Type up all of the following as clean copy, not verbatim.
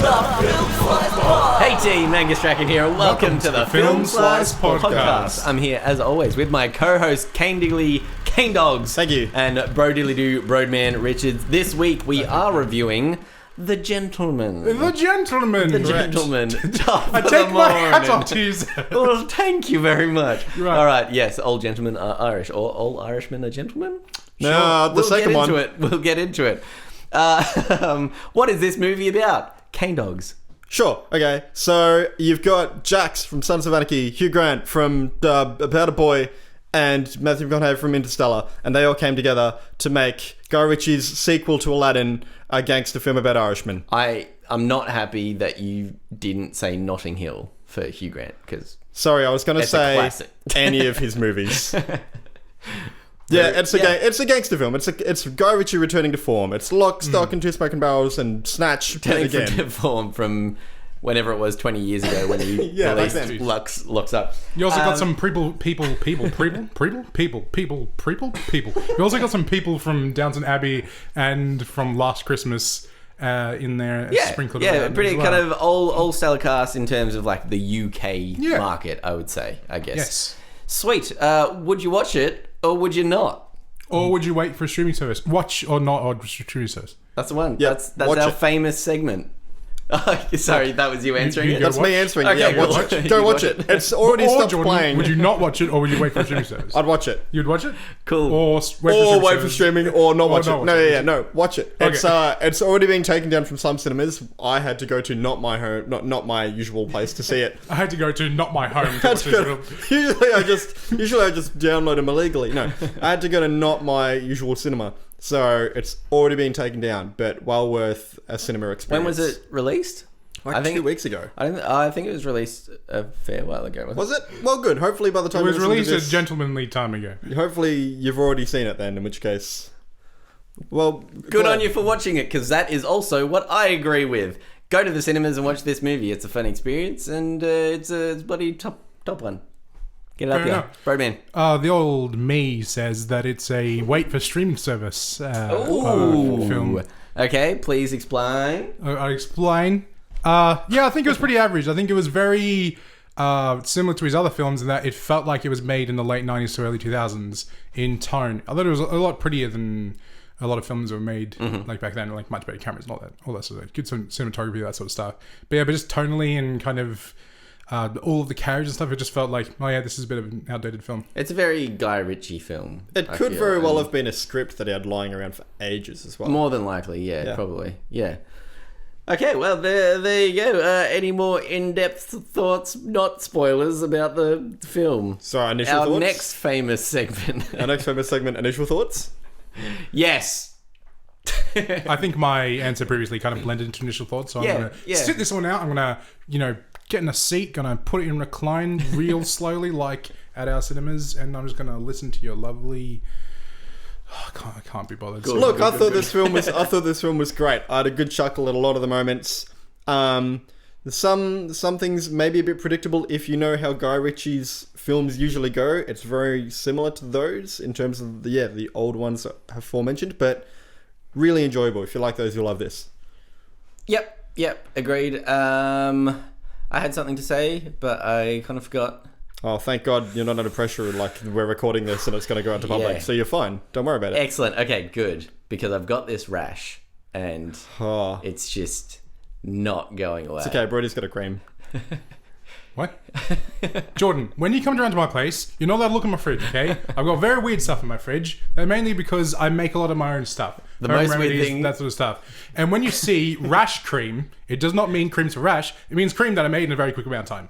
Hey team, Angus Strachan here, and welcome to the Film Slice Podcast. I'm here, as always, with my co-host, Kane Digley, Kane Dogs. Thank you. And Bro Dilly Doo, Broadman Richards. This week, we are reviewing The Gentleman. The Gentleman. I take my hat off to you. Well, thank you very much. Right. All right, yes, all gentlemen are Irish. All Irishmen are gentlemen? No, the second one. We'll get into it. What is this movie about? Kane Dogs. Sure. Okay. So you've got Jax from Sons of Anarchy, Hugh Grant from About a Boy, and Matthew McConaughey from Interstellar, and they all came together to make Guy Ritchie's sequel to Aladdin, a gangster film about Irishmen. I'm not happy that you didn't say Notting Hill for Hugh Grant, because sorry, I was going to say any of his movies. Yeah, it's a gangster film. It's Guy Ritchie returning to form. It's Lock, Stock, and Two Smoking Barrels and Snatch returning again. to form from whenever it was 20 years ago when he released Locks Up. You also got some people. You also got some people from Downton Abbey and from Last Christmas in there. Sprinkled around pretty as well. kind of old style cast in terms of like the UK market, I would say. I guess. Yes. Sweet. Would you watch it or would you not? Or would you wait for a streaming service? Watch or not or streaming service? That's the one. Yep. That's our famous segment. Sorry, that was you answering it? That's me answering. Okay, yeah, watch it. Go watch it. It's already stopped Jordan, playing. Would you not watch it or would you wait for a streaming service? I'd watch it. You'd watch it? Cool. Or wait for streaming or not watch it. No, watch it. Okay. It's already being taken down from some cinemas. I had to go to not my home, not my usual place to see it. I had to go to not my home to watch this film. Usually I just download them illegally. No, I had to go to not my usual cinema. So it's already been taken down, but well worth a cinema experience. When was it released? I think 2 weeks ago. I think it was released a fair while ago. Was it? Well, good. Hopefully by the time It was you listen to released this, a gentlemanly time ago. hopefully you've already seen it then, in which case... Well, Good on you for watching it, because that is also what I agree with. Go to the cinemas and watch this movie. It's a fun experience, and it's a bloody top one. Get it up Fair here. enough. Broadman. The old me says that it's a wait for streaming service film. Okay, please explain. I'll explain. I think it was pretty average. I think it was very similar to his other films in that it felt like it was made in the late 90s to early 2000s in tone. I thought it was a lot prettier than a lot of films that were made like back then, like much better cameras and all that sort of good cinematography, that sort of stuff. But just tonally and kind of all of the carriage and stuff, it just felt like, this is a bit of an outdated film. It's a very Guy Ritchie film. It could very well have been a script that he had lying around for ages as well. More than likely, yeah. Probably, yeah. Okay, well, there you go. Any more in-depth thoughts, not spoilers, about the film? So our initial thoughts? Our next famous segment. Initial thoughts? Yes. I think my answer previously kind of blended into initial thoughts, so I'm going to sit this one out. I'm going to, get in a seat, going to put it in recline real slowly, like at our cinemas, and I'm just going to listen to your lovely... I can't be bothered. Good. Look, I thought this film was great. I had a good chuckle at a lot of the moments. Some things maybe a bit predictable if you know how Guy Ritchie's films usually go. It's very similar to those in terms of the old ones aforementioned, but really enjoyable. If you like those, you'll love this. Yep, agreed. I had something to say, but I kind of forgot. Oh, thank God you're not under pressure. Like, we're recording this and it's going to go out to public, so you're fine. Don't worry about it. Excellent. Okay, good. Because I've got this rash and it's just not going away. It's okay. Brody's got a cream. What? Jordan, when you come around to my place, you're not allowed to look at my fridge, okay? I've got very weird stuff in my fridge, and mainly because I make a lot of my own stuff. The most weird thing... That sort of stuff. And when you see rash cream, it does not mean creams for rash. It means cream that I made in a very quick amount of time.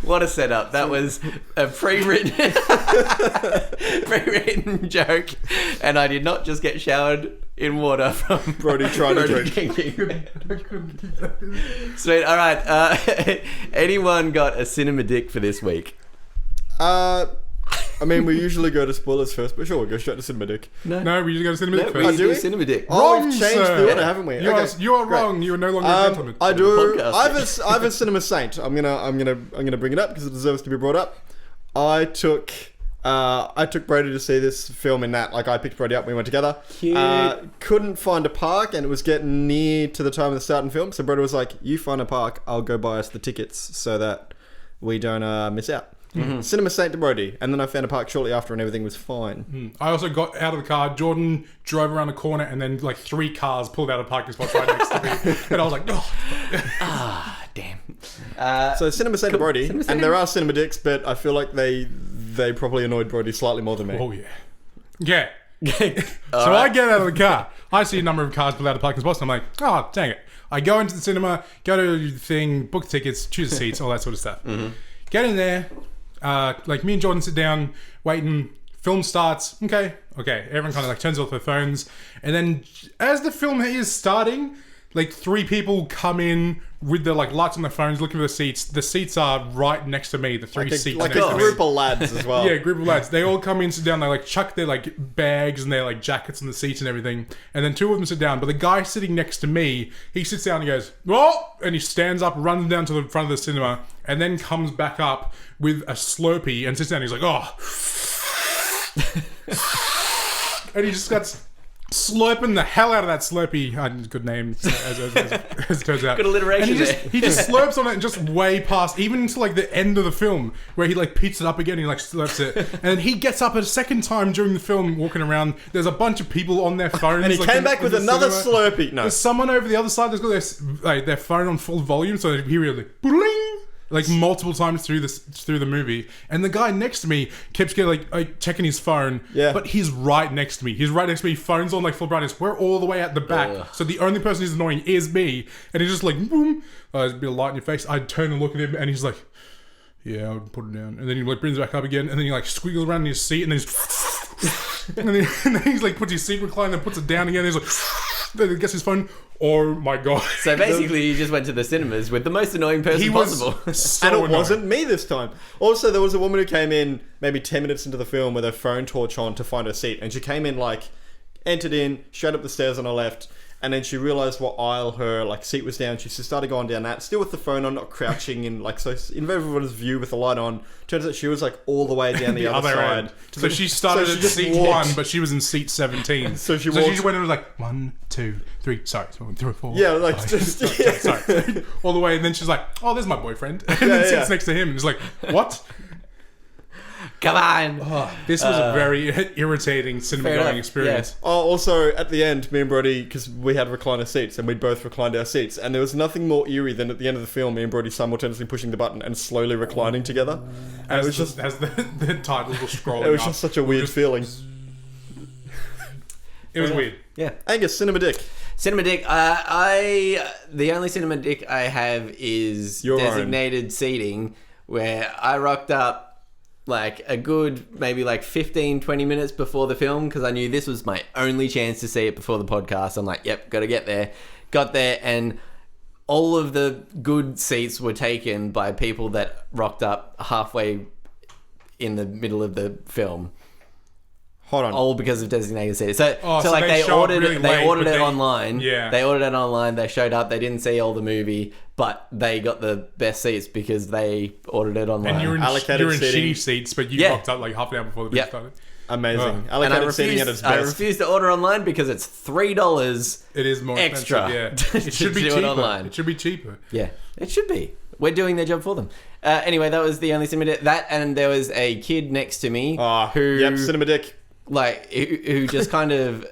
What a setup. That was a pre-written joke, and I did not just get showered in water from Brody trying to drink. Sweet. All right. Anyone got a cinema dick for this week? I mean, we usually go to spoilers first, but sure, we'll go straight to cinema dick. No, we usually go to cinema dick first. We do cinema dick. Oh, we've changed the order, haven't we? You are wrong. You are no longer a gentleman. I do. I have a cinema saint. I'm gonna bring it up because it deserves to be brought up. I took I took Brody to see this film in that. Like, I picked Brody up, we went together. Cute. Couldn't find a park, and it was getting near to the time of the starting film. So Brody was like, you find a park, I'll go buy us the tickets so that we don't miss out. Cinema Saint to Brody. And then I found a park shortly after and everything was fine. I also got out of the car. Jordan drove around the corner and then like 3 cars pulled out of parking spots right next to me. And I was like, oh. Damn. So Cinema Saint to Brody. Cinema And Saint. there are cinema dicks, but I feel like they probably annoyed Brody slightly more than me. Oh, yeah. Yeah. So I get out of the car. I see a number of cars pulled out of parking spots. And I'm like, oh, dang it. I go into the cinema, go to the thing, book tickets, choose the seats, all that sort of stuff. Get in there. Like me and Jordan sit down, waiting. Film starts. Okay. Everyone kind of like turns off their phones, and then as the film is starting, like 3 people come in with their like lights on their phones, looking for the seats. The seats are right next to me. The 3 seats like next a to me. group of lads as well. Yeah, group of lads. They all come in, sit down. They like chuck their like bags and their like jackets in the seats and everything. And then 2 of them sit down. But the guy sitting next to me, he sits down and goes, "Whoa!" And he stands up, runs down to the front of the cinema, and then comes back up with a Slurpee and sits down. And he's like, "Oh," and he just got slurping the hell out of that Slurpee. Good name, as it turns out. Good alliteration And there. he just slurps on it and just way past, even into like the end of the film, where he like picks it up again, he like slurps it. And then he gets up a second time during the film, walking around. There's a bunch of people on their phones. And he like, came back with the another cinema. Slurpee. No. There's someone over the other side that's got their phone on full volume, so he really like, bling, like multiple times through the movie. And the guy next to me keeps getting like checking his phone. Yeah. But he's right next to me. Phone's on like full brightness. We're all the way at the back. Ugh. So the only person who's annoying is me. And he's just like, boom. There's a bit of light in your face. I turn and look at him and he's like, yeah, I would put it down. And then he like brings it back up again. And then he like squiggles around in his seat and then he's and then he's like puts his seat recliner and puts it down again. And he's like, then he gets his phone. Oh my god. So basically, you just went to the cinemas with the most annoying person possible. So And it annoying. wasn't me this time. Also, there was a woman who came in maybe 10 minutes into the film with her phone torch on to find her seat. And she came in like, entered in, straight up the stairs on her left. And then she realised what aisle her like seat was down. She just started going down that, still with the phone on, not crouching in like, so in everyone's view with the light on. Turns out she was like all the way down the other side. end. So she started so she at just seat walked. 1, but she was in seat 17. So she just walked- went and was like 1, 2, 3. Sorry, so 1, 2, 4. Yeah, like, five, just- six, yeah. sorry. All the way, and then she's like, "Oh, there's my boyfriend," and Yeah, then yeah. sits next to him, and is like, "What?" Come on. This was a very irritating cinema Fair going enough, experience. Oh, also, at the end, me and Brody, because we had recliner seats, and we'd both reclined our seats, and there was nothing more eerie than at the end of the film, me and Brody simultaneously pushing the button and slowly reclining together. And it was just, As the titles were scrolling it was up. just such a weird feeling. It was weird. Yeah. Angus, Cinema Dick. Cinema Dick. The only Cinema Dick I have is Your own. designated seating, where I rocked up like a good maybe like 15-20 minutes before the film, because I knew this was my only chance to see it before the podcast. I'm like, yep, gotta get there. Got there, and all of the good seats were taken by people that rocked up halfway in the middle of the film. Hold on. All because of designated seating. So so like they they show up ordered really they late, ordered but it they- online. yeah. They ordered it online. They showed up. They didn't see all the movie, but they got the best seats because they ordered it online. And you're in Allocated seating. shitty seats, but you Yeah. rocked up like half an hour before the Yeah. film started. Amazing. Oh. and I Allocated seating at its refused, I best. refused to order online because it's $3. It is more Extra expensive, yeah. It should be to do it cheaper. online. It should be cheaper. Yeah, it should be. We're doing their job for them. Anyway, that was the only cinema that, and there was a kid next to me who Yep, Cinema Dick. like who just kind of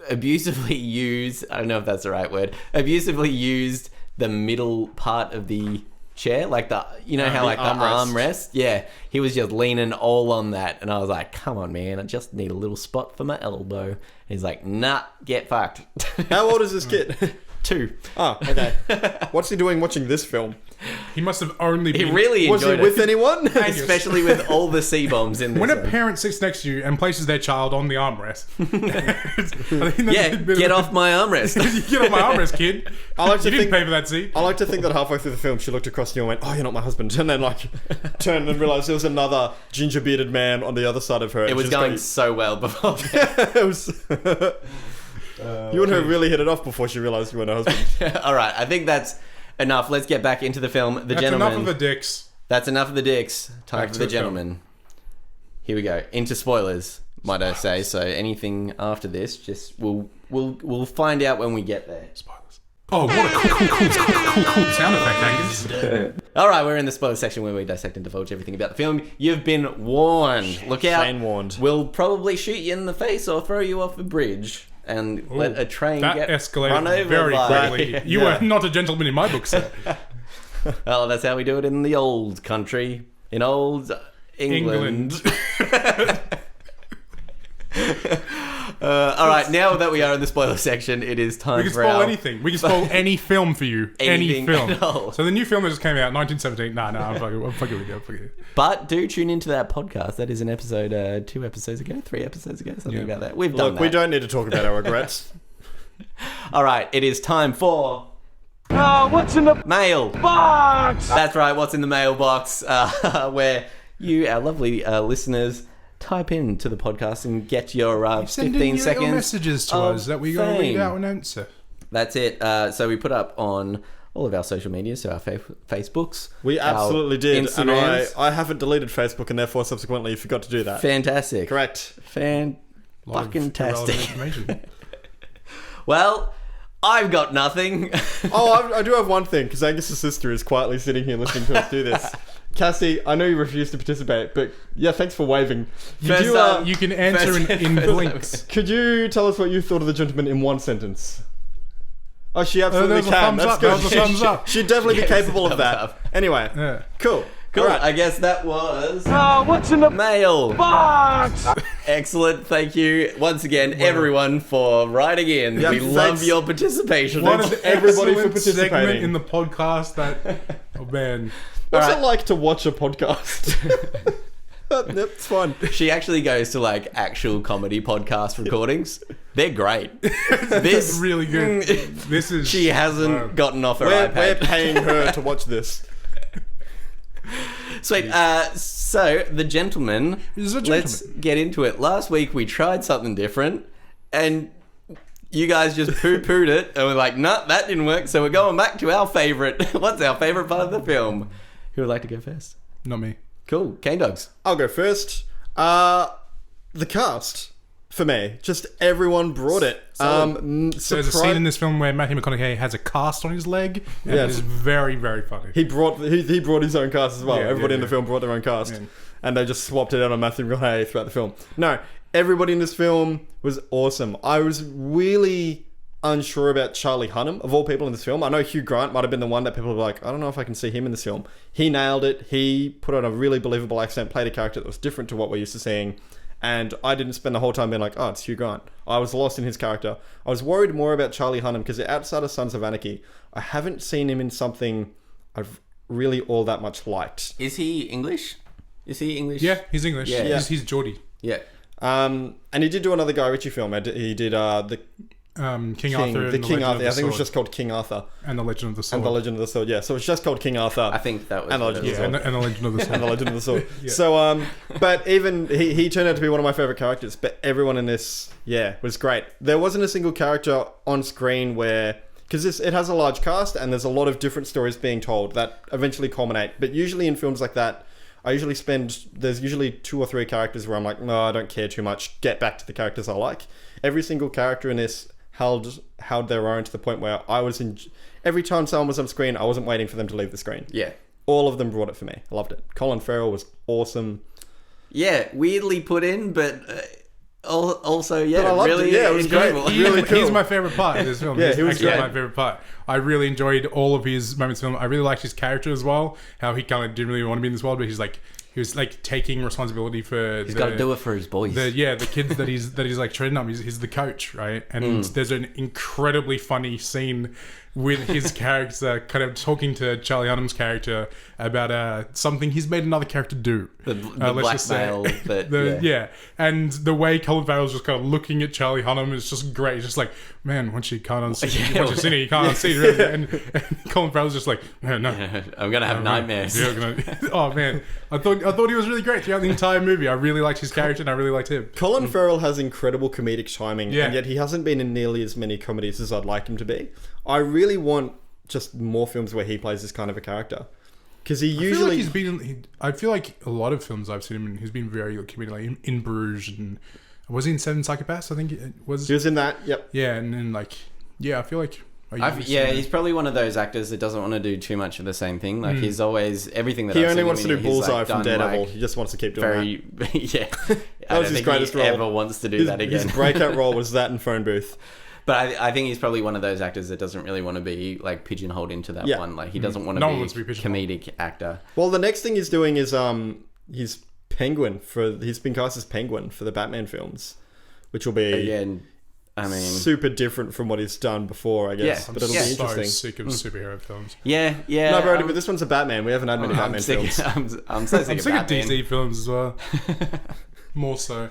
abusively used, I don't know if that's the right word, abusively used the middle part of the chair, like the, you know how the like the armrest. Yeah, he was just leaning all on that, and I was like, come on man, I just need a little spot for my elbow. And he's like, nah, get fucked. How old is this kid? 2. Oh, okay. What's he doing watching this film? He must have only He been... really Was he enjoyed with it, anyone? especially with all the C-bombs in this When a one. parent sits next to you and places their child on the armrest, I think that's Yeah, a bit get of off my armrest. Get off my armrest, kid. I like to You didn't think- pay for that seat. I like to think that halfway through the film, she looked across to you and went, "Oh, you're not my husband," and then like turned and realized there was another ginger bearded man on the other side of her. It was going so well before. It was. You and her really hit it off before she realized you were her husband. All right, I think that's enough. Let's get back into the film. The That's gentleman. enough of the dicks. That's enough of the dicks. Time Back for to the the film. gentleman. here we go. Into spoilers, might I say. So anything after this, just we'll find out when we get there. Spoilers. Oh, what a cool sound effect, Angus. All right, we're in the spoiler section where we dissect and divulge everything about the film. You've been warned. Look out. Shane warned. We'll probably shoot you in the face or throw you off a bridge and let a train that get escalated run over very by... quickly. You were not a gentleman in my book, sir. Well, that's how we do it in the old country. In old England. All right, now that we are in the spoiler section, it is time We can for spoil our... anything. We can spoil any film for you. Anything Any film. at all. So the new film that just came out, 1917. Nah, I'm fucking with you. But do tune into that podcast. That is an episode 2 episodes ago, 3 episodes ago, something about that. We've done Look, that. we don't need to talk about our regrets. All right, it is time for... what's in the mail. box? That's right, what's in the mailbox, where you, our lovely listeners, type in to the podcast and get your Send 15 in your seconds little messages to of us that we gotta read fame. out and answer. That's it. So we put up on all of our social medias, so our Facebooks. We our absolutely did, and Instagrams. I haven't deleted Facebook, and therefore subsequently forgot to do that. Fantastic. Correct. Lot of Fucking-tastic. irrelevant information. Well, I've got nothing. Oh, I do have one thing, because Angus's sister is quietly sitting here listening to us do this. Cassie, I know you refused to participate, but yeah, thanks for waving. First up, You can answer in blinks. Could you tell us what you thought of the gentleman in one sentence? Oh, she there absolutely was a can. thumbs That's up. good. There was a thumbs up. She'd definitely be Yes, capable of thumbs that. up. Anyway, Yeah. cool. Cool. All right. I guess that was What's in the mail. box? Excellent. Thank you once again, everyone, for writing in. Yeah, we thanks. love your participation. One of Thanks the everybody for excellent segment participating. in the podcast that... Oh, man. What's All right. it like to watch a podcast? That's fun. She actually goes to like actual comedy podcast recordings. They're great. This Really good. This is... she hasn't gotten off her We're iPad. paying her to watch this. Sweet. So the gentleman. He's a Let's gentleman. get into it. Last week we tried something different, and you guys just poo-pooed it, and we're like, "Nah, that didn't work." So we're going back to our favorite. What's our favorite part of the film? Who would like to go first? Not me. Cool. Cane dogs. I'll go first. The cast for me, just everyone brought it. There's a scene in this film where Matthew McConaughey has a cast on his leg, and Yeah. it is very, very funny. He brought his own cast as well. Yeah, Everybody yeah, in the yeah. film brought their own cast, Yeah. and they just swapped it out on Matthew McConaughey throughout the film. No, everybody in this film was awesome. I was really unsure about Charlie Hunnam, of all people in this film. I know Hugh Grant might have been the one that people were like, I don't know if I can see him in this film. He nailed it. He put on a really believable accent, played a character that was different to what we're used to seeing. And I didn't spend the whole time being like, oh, it's Hugh Grant. I was lost in his character. I was worried more about Charlie Hunnam because outside of Sons of Anarchy, I haven't seen him in something I've really all that much liked. Is he English? Is he English? Yeah, he's English. Yeah. He's Geordie. Yeah. And he did do another Guy Ritchie film. He did the King Arthur. the and King Legend Arthur. Of the I think it was Sword. just called King Arthur And the Legend of the Sword. and the Legend of the Sword. Yeah, so it's just called King Arthur. I think that was. And what Legend it of was. the and the Legend of the Sword. and the Legend of the Sword. Yeah. So, but even he turned out to be one of my favorite characters. But everyone in this, was great. There wasn't a single character on screen where, because it has a large cast and there's a lot of different stories being told that eventually culminate. But usually in films like that, there's usually 2 or 3 characters where I'm like, no, I don't care too much. Get back to the characters I like. Every single character in this held their own to the point where every time someone was on screen, I wasn't waiting for them to leave the screen. Yeah. All of them brought it for me. I loved it. Colin Farrell was awesome. Yeah, weirdly put in, but also, But I loved really it. Yeah, it was great. enjoyable. Really cool. He's my favorite part of this film. Yeah, He's he was actually great. my favorite part. I really enjoyed all of his moments in the film. I really liked his character as well. How he kind of didn't really want to be in this world, but he was like taking responsibility for. He's got to do it for his boys. The kids that he's like training up. He's the coach, right? And there's an incredibly funny scene with his character kind of talking to Charlie Hunnam's character about something he's made another character do. The let's just say. blackmail. Yeah, and the way Colin Farrell's just kind of looking at Charlie Hunnam is just great. It's just like, man, once you can't unsee, once you've seen it, you can't unsee it. Really. And Colin Farrell's just like, no, I'm gonna have nightmares. Oh man, I thought he was really great throughout the entire movie. I really liked his character and I really liked him. Colin Farrell has incredible comedic timing, Yeah. and yet he hasn't been in nearly as many comedies as I'd like him to be. I really want just more films where he plays this kind of a character. Because he I feel usually... like he's been. I feel like a lot of films I've seen him in, he's been very comedic. Like in Bruges, and was he in Seven Psychopaths? I think it was. He was in that, yep. Yeah, and then I feel like. He's probably one of those actors that doesn't want to do too much of the same thing. Like he's always everything that He I've only seen wants to him do in, he's, Bullseye like, from done, Daredevil. like, He just wants to keep doing that. yeah. That was his greatest role. Ever wants to do that again. His breakout role was that in Phone Booth. But I think he's probably one of those actors that doesn't really want to be like pigeonholed into that one. Like he doesn't want to one be wants to be a comedic actor. Well, the next thing he's doing is he's Penguin he's been cast as Penguin for the Batman films, which will be Again, I mean, super different from what he's done before, I guess. Yeah. But it'll I'm be so interesting. sick of superhero films. yeah. No, Brody, but this one's a Batman. We haven't had many Batman films. I'm so sick I'm of sick of Batman. DC films as well. More so.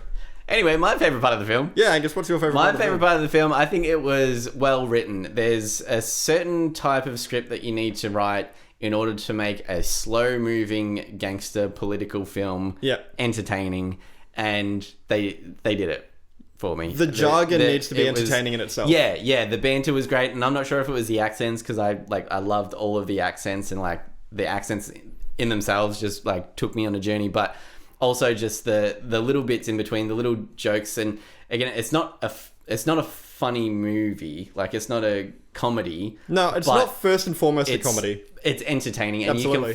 Anyway, my favorite part of the film. Yeah, Angus, what's your favorite My part of the favorite film? part of the film, I think it was well written. There's a certain type of script that you need to write in order to make a slow-moving gangster political film entertaining, and they did it for me. The jargon needs to be it was- entertaining in itself. Yeah, the banter was great, and I'm not sure if it was the accents, because I loved all of the accents, and like the accents in themselves just like took me on a journey, but also just the little bits in between, the little jokes. And again, it's not a funny movie, like it's not a comedy. No, it's but not first and foremost a comedy. It's entertaining, and Absolutely.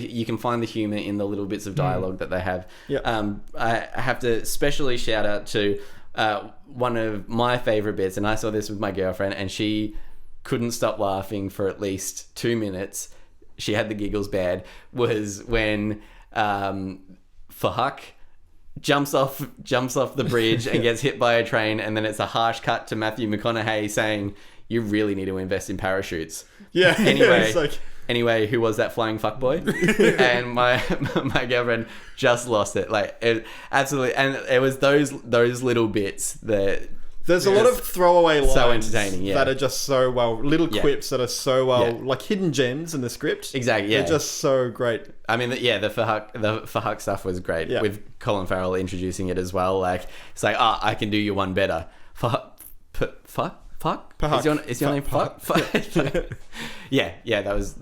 you can find the humor in the little bits of dialogue that they have. Yep. I have to specially shout out to one of my favorite bits, and I saw this with my girlfriend, and she couldn't stop laughing for at least 2 minutes. She had the giggles bad. Was when Fahak jumps off the bridge and gets hit by a train, and then it's a harsh cut to Matthew McConaughey saying, "You really need to invest in parachutes." Yeah. Anyway, it's like, who was that flying fuckboy? And my girlfriend just lost it. Like it absolutely, and it was those little bits that. there's a lot of throwaway lines So entertaining, yeah. that are just so well, little quips that are so well, Yeah. like hidden gems in the script. Exactly, yeah. They're just so great. I mean, the Fahak stuff was great, Yeah. with Colin Farrell introducing it as well. Like it's like, I can do you one better. Fuck. Pahak. Is your name Fuck? Yeah, that was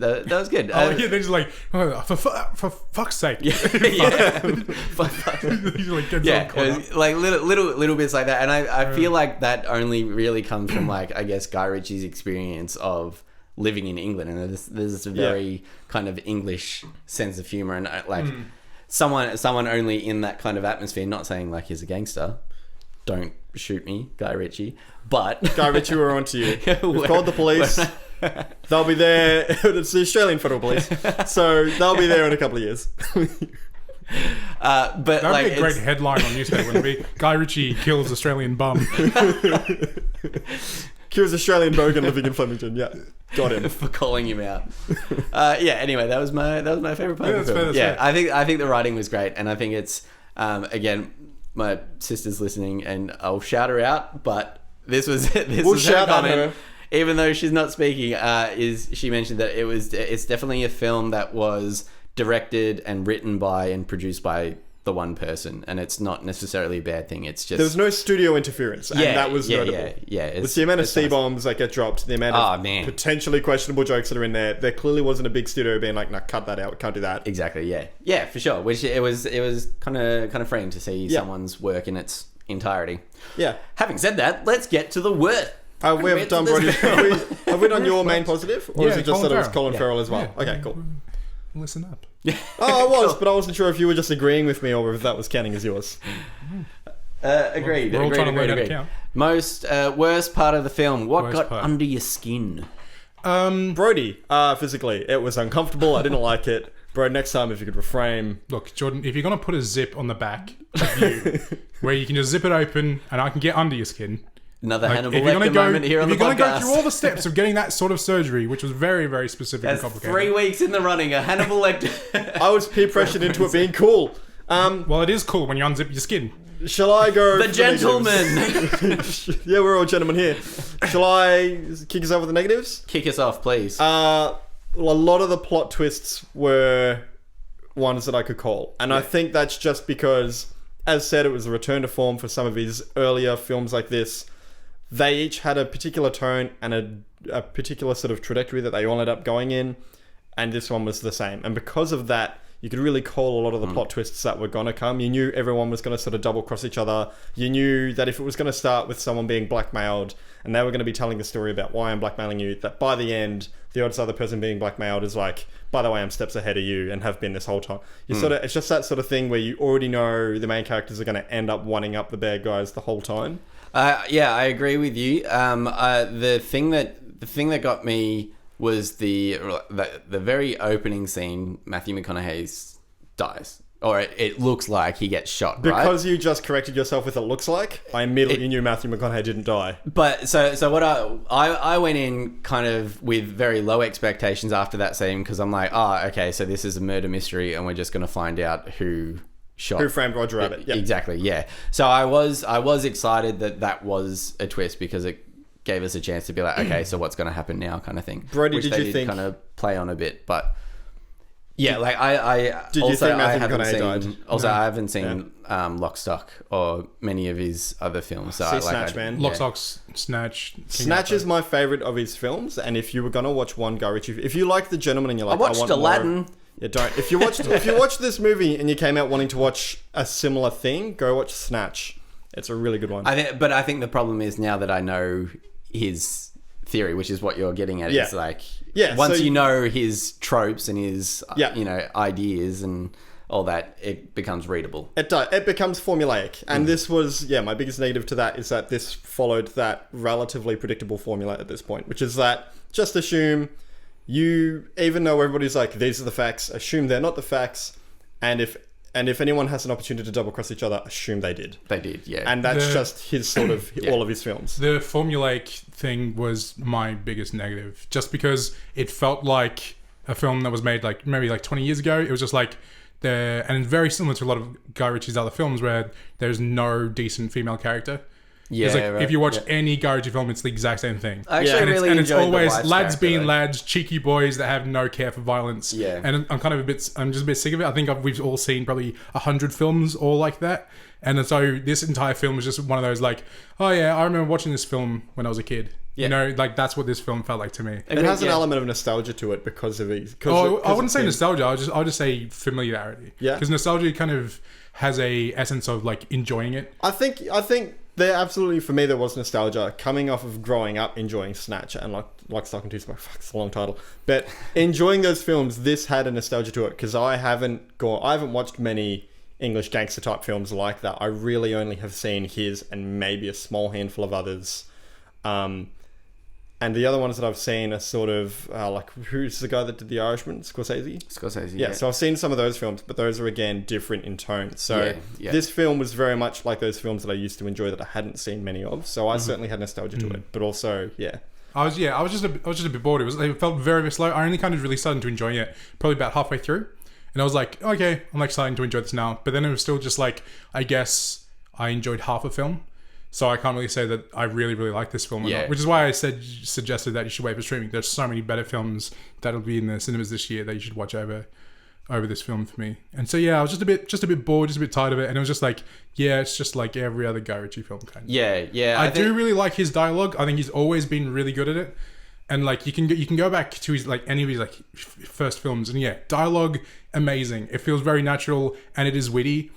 good. Oh, yeah, they're just like, oh, for fuck's sake. yeah. Fuck. He's like, gets Yeah, all caught it up. was like little bits like that, and I feel like that only really comes from like, I guess, Guy Ritchie's experience of living in England, and there's a very kind of English sense of humor, and like someone only in that kind of atmosphere. Not saying like he's a gangster. Don't shoot me, Guy Ritchie. But Guy Ritchie, we're on to you. We've called the police. They'll be there. It's the Australian Federal Police, so they'll be there in a couple of years. but That would like be a great headline on newspaper, wouldn't it be? Guy Ritchie kills Australian bum. Cures Australian bogan living in Flemington. Yeah, got him. for calling him out. Anyway, that was my favorite part Yeah, of the that's film. fair, that's I think the writing was great, and I think it's again, my sister's listening, and I'll shout her out. But this was We'll was her shout out comment, her. even though she's not speaking. She mentioned that it's definitely a film that was directed and written by and produced by the one person, and it's not necessarily a bad thing. It's just There was no studio interference, and that was notable. Yeah. It's the amount of C-bombs that get dropped, the amount of potentially questionable jokes that are in there. There clearly wasn't a big studio being like, "No, cut that out. Can't do that." Exactly. Yeah, for sure. Which it was kind of freeing to see someone's work in its entirety. Yeah. Having said that, let's get to the word. We have done Brody. Have we done your main positive, or is Yeah, it just Colin that it was Farrell. Colin Farrell as well? Yeah. Okay, cool. Listen up. Oh, I was, but I wasn't sure if you were just agreeing with me or if that was counting as yours. Agreed. We're all trying to learn how to count. Most worst part of the film. What Worst got part. under your skin? Brody, physically, it was uncomfortable. I didn't like it. Bro, next time if you could reframe. Look, Jordan, if you're going to put a zip on the back of you, where you can just zip it open and I can get under your skin. Another Like, Hannibal if you're Lecter going to go, moment here on the if you're going to go podcast. through all the steps of getting that sort of surgery, which was very, very specific That's and complicated. 3 weeks in the running. A Hannibal Lecter. I was peer pressured into it being cool. Well, it is cool when you unzip your skin. Shall I go? The for gentleman. negatives? Yeah, we're all gentlemen here. Shall I kick us off with the negatives? Kick us off, please. Well, a lot of the plot twists were ones that I could call. And I think that's just because, as said, it was a return to form for some of his earlier films like this. They each had a particular tone and a particular sort of trajectory that they all ended up going in. and this one was the same. And because of that, you could really call a lot of the plot twists that were going to come. You knew everyone was going to sort of double cross each other. You knew that if it was going to start with someone being blackmailed and they were going to be telling the story about why I'm blackmailing you, that by the end, the odds other person being blackmailed is like, by the way, I'm steps ahead of you and have been this whole time. It's just that sort of thing where you already know the main characters are going to end up one-ing up the bad guys the whole time. Yeah, I agree with you. The thing that got me was the very opening scene. Matthew McConaughey dies, or it looks like he gets shot. Because you just corrected yourself with "it looks like," I immediately knew Matthew McConaughey didn't die. But so what I went in kind of with very low expectations after that scene, because I'm like, okay, so this is a murder mystery, and we're just going to find out who framed Roger Rabbit. Yep. Exactly, yeah. So I was excited that was a twist, because it gave us a chance to be like, okay, so what's going to happen now, kind of thing. Brody, which did they you think kind of play on a bit, but yeah, like I did you think Matthew McConaughey died? Also, I haven't seen Lock, Stock or many of his other films. So Snatch, man. Lock, Stock, Snatch. Snatch is my favorite of his films, and if you were gonna watch one Guy Ritchie, if you like The Gentleman and you're like, I watched Aladdin. More, yeah, don't. If you watched this movie and you came out wanting to watch a similar thing, go watch Snatch. It's a really good one. But I think the problem is, now that I know his theory, which is what you're getting at, is like, once you know his tropes and his ideas and all that, it becomes readable. It does. It becomes formulaic, and this was my biggest negative to that is that this followed that relatively predictable formula at this point, which is that just assume even though everybody's like, these are the facts, assume they're not the facts, and if anyone has an opportunity to double cross each other, assume they did. They did, yeah. And that's just his sort of all of his films. The formulaic thing was my biggest negative, just because it felt like a film that was made like maybe like 20 years ago. It was just like and very similar to a lot of Guy Ritchie's other films where there's no decent female character. Yeah, it's like, right. if you watch any Guy Ritchie film, it's the exact same thing. I actually really and enjoyed it's always the wife's lads character, being though. lads, cheeky boys that have no care for violence. Yeah. And I'm just a bit sick of it. I think we've all seen probably 100 films all like that. And so this entire film was just one of those like, oh yeah, I remember watching this film when I was a kid. Yeah. You know, like that's what this film felt like to me. It has an element of nostalgia to it because of it. I wouldn't say nostalgia. I'll just say familiarity. Yeah. Because nostalgia kind of has a essence of like enjoying it. I think there absolutely, for me, there was nostalgia coming off of growing up enjoying Snatch and like Stock and Two Smoke. Fuck, it's a long title, but enjoying those films. This had a nostalgia to it because I haven't watched many English gangster type films like that. I really only have seen his and maybe a small handful of others. And the other ones that I've seen are sort of like, who's the guy that did The Irishman? Scorsese. Yeah, so I've seen some of those films, but those are again different in tone. So this film was very much like those films that I used to enjoy that I hadn't seen many of. So I certainly had nostalgia to it, but also I was just a bit bored. It felt very, very slow. I only kind of really started to enjoy it probably about halfway through, and I was like, okay, I'm like starting to enjoy this now. But then it was still just like, I guess I enjoyed half a film. So I can't really say that I really, really like this film or not. Which is why I suggested that you should wait for streaming. There's so many better films that'll be in the cinemas this year that you should watch over this film for me. And so I was just a bit bored, just a bit tired of it. And it was just like, it's just like every other Guy Ritchie film kind of. Yeah. I do really like his dialogue. I think he's always been really good at it. And like you can go back to his like any of his like first films and dialogue amazing. It feels very natural and it is witty,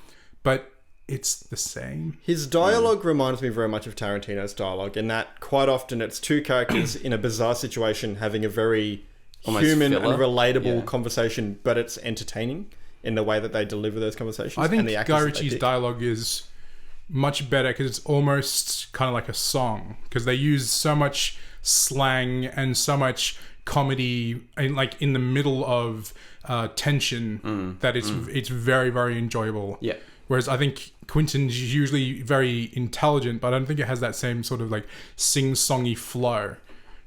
but it's the same. His dialogue reminds me very much of Tarantino's dialogue in that quite often it's two characters in a bizarre situation having a very almost human and relatable conversation, but it's entertaining in the way that they deliver those conversations. I think Guy Ritchie's dialogue is much better because it's almost kind of like a song because they use so much slang and so much comedy in the middle of tension that it's very, very enjoyable. Yeah. Whereas I think Quentin's usually very intelligent, but I don't think it has that same sort of like sing-songy flow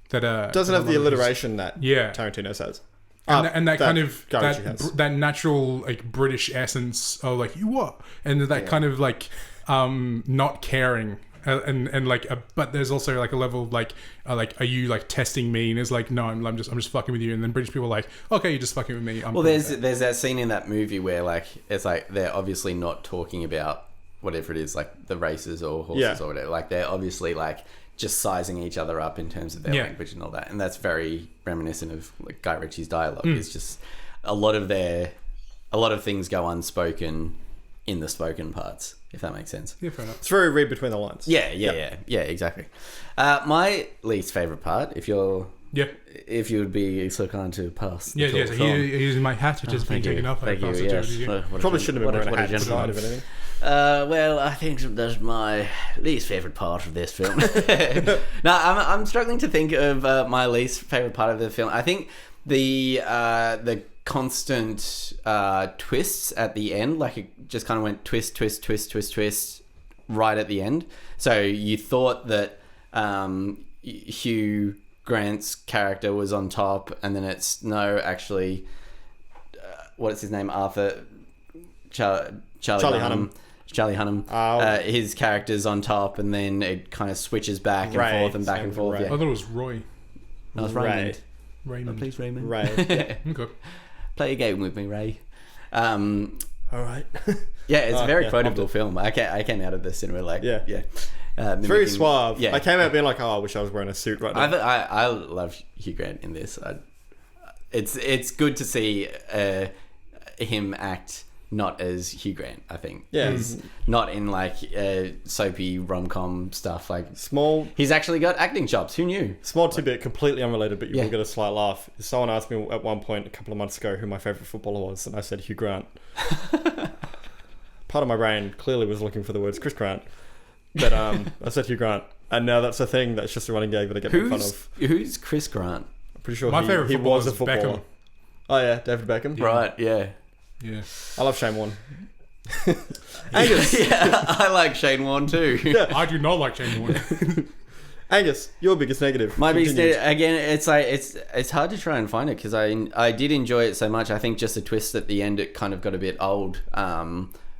that doesn't have the alliteration that Tarantino says. And that kind of that natural like British essence of like you what, and that kind of like not caring. And like, but there's also like a level of like, are you like testing me? And it's like, no, I'm just fucking with you. And then British people are like, okay, you're just fucking with me. Well, there's that scene in that movie where like it's like they're obviously not talking about whatever it is, like the races or horses or whatever. Like they're obviously like just sizing each other up in terms of their language and all that, and that's very reminiscent of like Guy Ritchie's dialogue. It's just a lot of things go unspoken in the spoken parts, if that makes sense. Yeah, fair enough. It's very read between the lines. Yeah, exactly. My least favorite part, if you would be so kind to pass. So using my hat, which has been taken off. Thank you. Yes. Probably shouldn't have been wearing a hat inside of anything. Well, I think that's my least favourite part of this film. No, I'm struggling to think of my least favourite part of the film. I think the constant twists at the end, like it just kind of went twist, twist, twist, twist, twist right at the end. So you thought that Hugh Grant's character was on top, and then it's actually, what is his name? Arthur Charlie Hunnam. Charlie Hunnam. His character's on top, and then it kind of switches back and forth and back and forth. Yeah. I thought it was Roy. No, it's Raymond. Raymond. Oh, please, Raymond. Right. Okay. Play a game with me, Ray. All right. Yeah, it's a very quotable film. I came out of the cinema like, very suave. Yeah. I came out being like, I wish I was wearing a suit right now. I love Hugh Grant in this. It's good to see him act not as Hugh Grant, I think. Yeah. He's not in like soapy rom-com stuff. Like he's actually got acting chops. Who knew? Small tidbit, completely unrelated, but you will get a slight laugh. Someone asked me at one point a couple of months ago who my favourite footballer was, and I said Hugh Grant. Part of my brain clearly was looking for the words Chris Grant, but I said Hugh Grant, and now that's a thing. That's just a running gag that I get made fun of. Who's Chris Grant? I'm pretty sure my favourite he footballer was a footballer. Beckham. Oh yeah, David Beckham. Right, yeah. Yeah. I love Shane Warne. Angus. Yeah, I like Shane Warne too. Yeah. I do not like Shane Warne. Angus, your biggest negative. My biggest again, it's like it's hard to try and find it because I did enjoy it so much. I think just the twist at the end, it kind of got a bit old.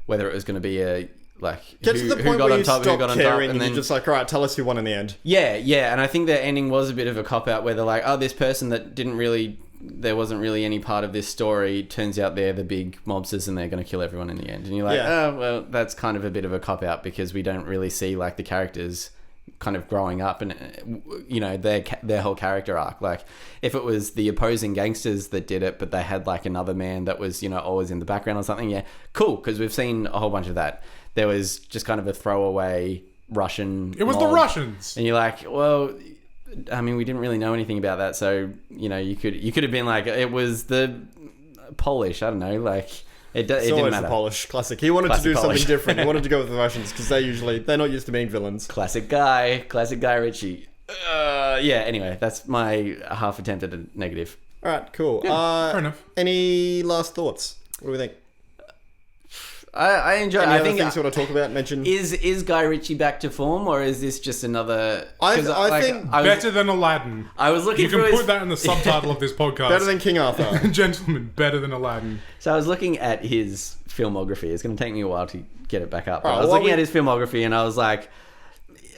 Whether it was going to be a like get to the point where you stop caring and then you're just like, all right, tell us who won in the end. Yeah, and I think the ending was a bit of a cop out where they're like, oh, this person that there wasn't really any part of this story. Turns out they're the big mobsters and they're going to kill everyone in the end. And you're like, oh, well, that's kind of a bit of a cop out because we don't really see like the characters kind of growing up and, you know, their whole character arc. Like if it was the opposing gangsters that did it, but they had like another man that was, you know, always in the background or something. Yeah, cool. Because we've seen a whole bunch of that. There was just kind of a throwaway Russian. It was the Russians. And you're like, well, I mean, we didn't really know anything about that, so you know, you could have been like, it was the Polish. I don't know, like it didn't matter. The Polish classic. He wanted to do something different. He wanted to go with the Russians because they're not used to being villains. Classic guy Ritchie. Yeah. Anyway, that's my half attempt at a negative. All right, cool. Fair enough. Any last thoughts? What do we think? I enjoy. Any I other think things you want to talk about? Mention is Guy Ritchie back to form, or is this just another? I think better than Aladdin. I was looking. You can put that in the subtitle of this podcast. Better than King Arthur. Gentlemen, better than Aladdin. So I was looking at his filmography. It's going to take me a while to get it back up. But Right, I was looking at his filmography, and I was like,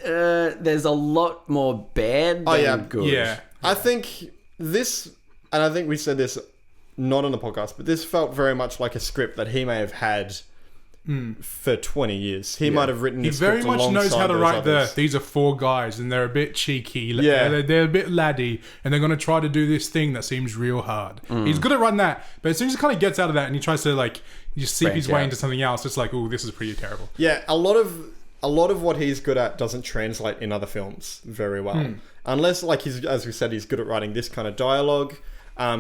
"There's a lot more bad than good." Yeah, I think this, and I think we said this not on the podcast, but this felt very much like a script that he may have had for 20 years. He might have written he this very script much knows how to write others. these are four guys and they're a bit cheeky. Yeah. They're a bit laddie and they're going to try to do this thing that seems real hard. He's good at writing that, but as soon as he kind of gets out of that and he tries to like just seep his way into something else, it's like, oh, this is pretty terrible. Yeah, a lot of what he's good at doesn't translate in other films very well. Unless, like, as we said, he's good at writing this kind of dialogue.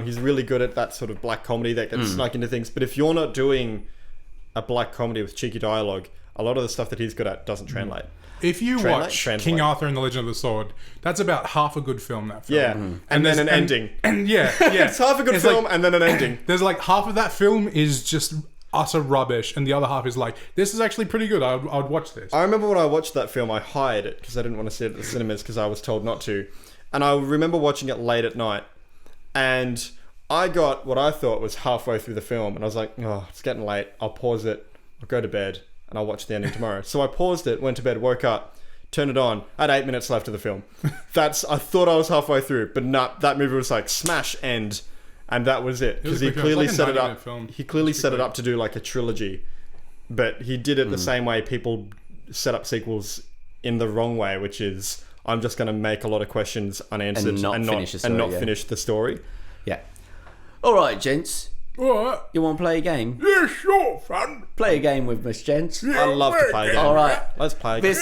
He's really good at that sort of black comedy that gets snuck into things. But if you're not doing a black comedy with cheeky dialogue, a lot of the stuff that he's good at doesn't translate. If you watch King Arthur and the Legend of the Sword, that's about half a good film, that film. Yeah, and then an ending. And yeah. It's half a good film like, and then an ending. There's like half of that film is just utter rubbish, and the other half is like, this is actually pretty good. I would watch this. I remember when I watched that film, I hired it because I didn't want to see it at the cinemas because I was told not to. And I remember watching it late at night, and I got what I thought was halfway through the film, and I was like, oh, it's getting late. I'll pause it. I'll go to bed, and I'll watch the ending tomorrow. So I paused it, went to bed, woke up, turned it on. I had 8 minutes left of the film. I thought I was halfway through, but that movie was like smash end, and that was it. Because he clearly set it up. He clearly set it up to do like a trilogy, but he did it the same way people set up sequels in the wrong way, which is I'm just going to make a lot of questions unanswered And not finish the story, and not yeah. finish the story. Yeah. All right, gents. What? You want to play a game? Yeah, sure, fun. Play a game with us, gents. I love to play a game. All right. Let's play a game. This.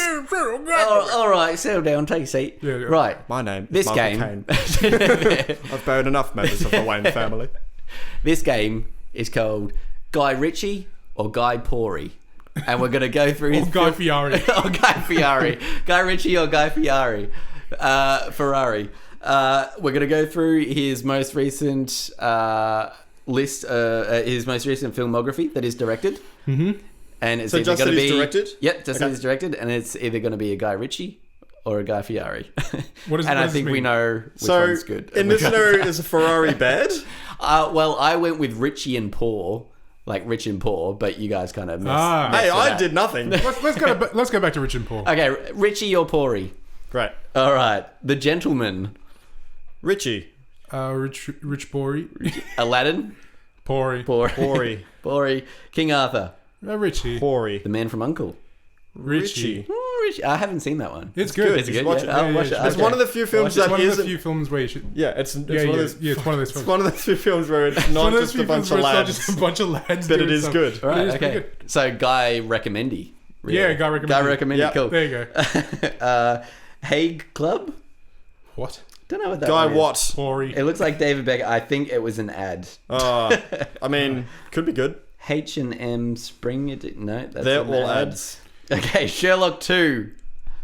All right, settle down, take a seat. Yeah, yeah. Right. My name This is Michael game. Caine. I've buried enough members of the Wayne family. This game is called Guy Ritchie or Guy Pori. And we're going to go through his... Guy Fieri. or Guy Fieri. Guy Ritchie or Guy Fieri. Ferrari. We're going to go through his most recent list, his most recent filmography that is directed. Mm-hmm. And it's So either just going that to he's be... directed? Yep, just that Okay. he's directed. And it's either going to be a Guy Ritchie or a Guy Fieri. What does- and what I does think this we mean? know which So, one's good. in this scenario, is a Ferrari bad? Well, I went with Richie and Poor, like rich and poor, but you guys kind of messed. Ah. messed Hey, with I that. did nothing. Let's go back to Rich and Paul. Okay, Richie or Pori? Great. All right, The Gentleman, Richie. Rich Pori. Aladdin, Pori. Corey. Pori, King Arthur, Richie. Corey. The Man from U.N.C.L.E. Richie. Oh, Richie. I haven't seen that one. It's good. Is it You good? should watch Yeah, it. I'll Yeah, watch yeah, it. It's Okay. one of the few films It's that one of the isn't... few films where you should. Yeah, it's one of those... Yeah, it's one of those films. It's one of those few films where it's not One of those just a few bunch films of where it's not just a lads. bunch of lads. But it doing is stuff. good. All right, It is pretty okay. good. So Guy Recommendy. really. Yeah, Guy Recommended. Guy Recommendy. Yep. Cool. There you go. Hague Club. What? Don't know what that Guy one is. Watt. Pori. It looks like David Beckham. I think it was an ad. I mean, could be good. H&M Spring. No, that's They're an all ad. ads. Okay, Sherlock 2.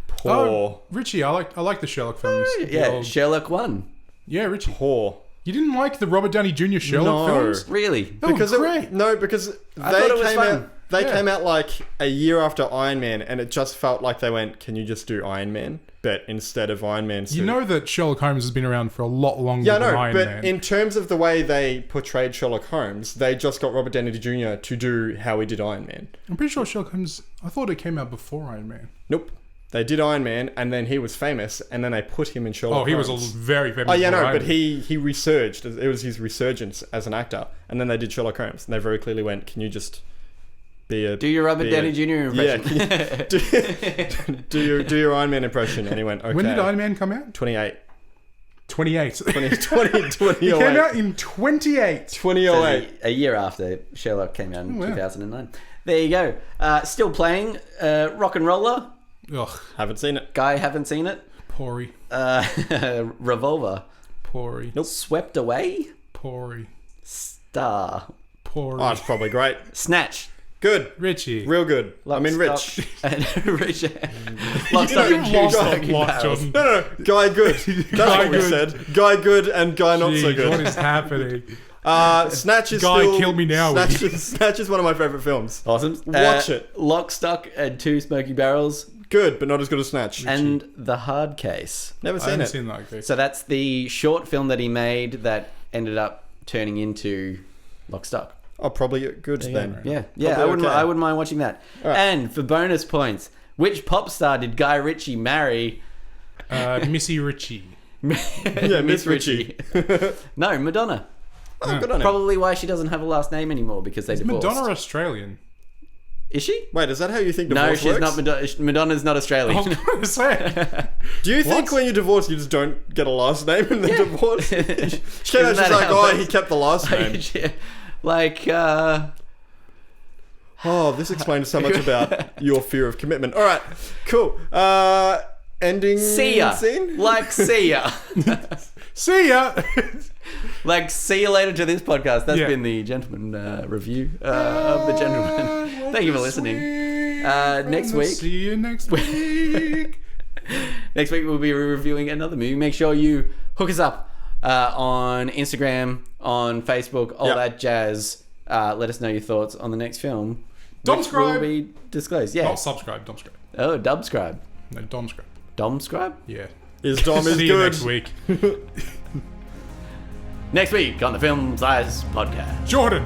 Poor. Oh, Richie, I like the Sherlock films. The Yeah, old- Sherlock 1. yeah, Richie. Poor. You didn't like the Robert Downey Jr. Sherlock No. films? Really? They were Because great. because they thought it was came fun. out. They Yeah. came out like a year after Iron Man, and it just felt like they went, "Can you just do Iron Man?" But instead of Iron Man, You know that Sherlock Holmes has been around for a lot longer yeah, I than know. Iron But Man. in terms of the way they portrayed Sherlock Holmes, they just got Robert Downey Jr. to do how he did Iron Man. I'm pretty sure Sherlock Holmes. I thought it came out before Iron Man. Nope. They did Iron Man, and then he was famous, and then they put him in Sherlock Oh, he was Holmes. very famous. Oh yeah, before no, Iron but Man. he resurged. It was his resurgence as an actor, and then they did Sherlock Holmes, and they very clearly went, "Can you just be a Do your Robert be Downey a- Jr. Yeah, impression. can you- do your Iron Man impression?" And he went, "Okay." When did Iron Man come out? 28. 28. 2008. He came out in 28. 2008. A year after Sherlock came out in wow. 2009. There you go. Still playing Rock and Roller. Ugh, Haven't seen it. Guy, haven't seen it. Pori. Revolver. Pori. Nope. Swept Away. Pori. Star. Pori. Oh, it's probably great. Snatch. Good. Richie. Real good. I Lock, mean, Stock, rich. and Rich. Lock, You know, Stock, and Two Lost Smoking a lot, Barrels. Jordan. No, Guy good. That's Guy what we good. said. Guy good and Guy not so Jeez, good. what is happening? Snatch is Guy, still... kill me now. Snatch is one of my favourite films. Awesome. Watch it. Lock, Stock, and Two Smoking Barrels. Good, but not as good as Snatch. And The Hard Case. Never I seen haven't it. seen that. Okay. So that's the short film that he made that ended up turning into Lock, Stock. Oh, probably good then. Yeah, Probably okay. I wouldn't mind watching that. Alright. And for bonus points, which pop star did Guy Ritchie marry? Missy Ritchie. Yeah, Miss Ritchie. No, Madonna. Oh, good on him. Probably why she doesn't have a last name anymore because they divorced. Madonna Australian. Is she? Wait, is that how you think No, divorce she's works? not Madonna. Madonna's not Australian. I was going to say. Do you think What? when you divorce, you just don't get a last name in the divorce? She came out, Isn't she's that like, how oh, it he works? kept the last name. Like, Oh, this explains so much about your fear of commitment. All right, cool. Ending see ya. scene? Like, see ya. See ya. Like, see you later to this podcast. That's Yeah. been the Gentleman review of The Gentleman. Thank you for listening. Next week. See you next week. Next week we'll be reviewing another movie. Make sure you hook us up on Instagram, on Facebook, all Yep. that jazz. Let us know your thoughts on the next film. Which Domscribe. will be disclosed. Yeah. Not subscribe. Domscribe. Oh, Dubscribe. No, Domscribe. Domscribe? Yeah. Is Dom is See you good? next week. Next week on the Film Size Podcast. Jordan,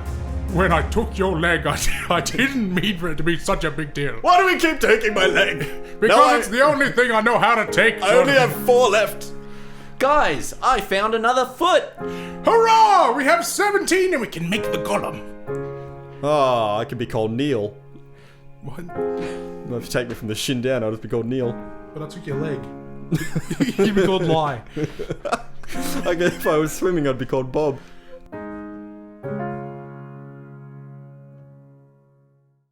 when I took your leg, I didn't mean for it to be such a big deal. Why do we keep taking my leg? Because Now it's the only thing I know how to take. I only Jordan. have 4 left. Guys, I found another foot. Hurrah! We have 17 and we can make the golem. Oh, I could be called Neil. What? Well, if you take me from the shin down, I'll just be called Neil. But I took your leg. You'd be called Lie. I guess if I was swimming, I'd be called Bob.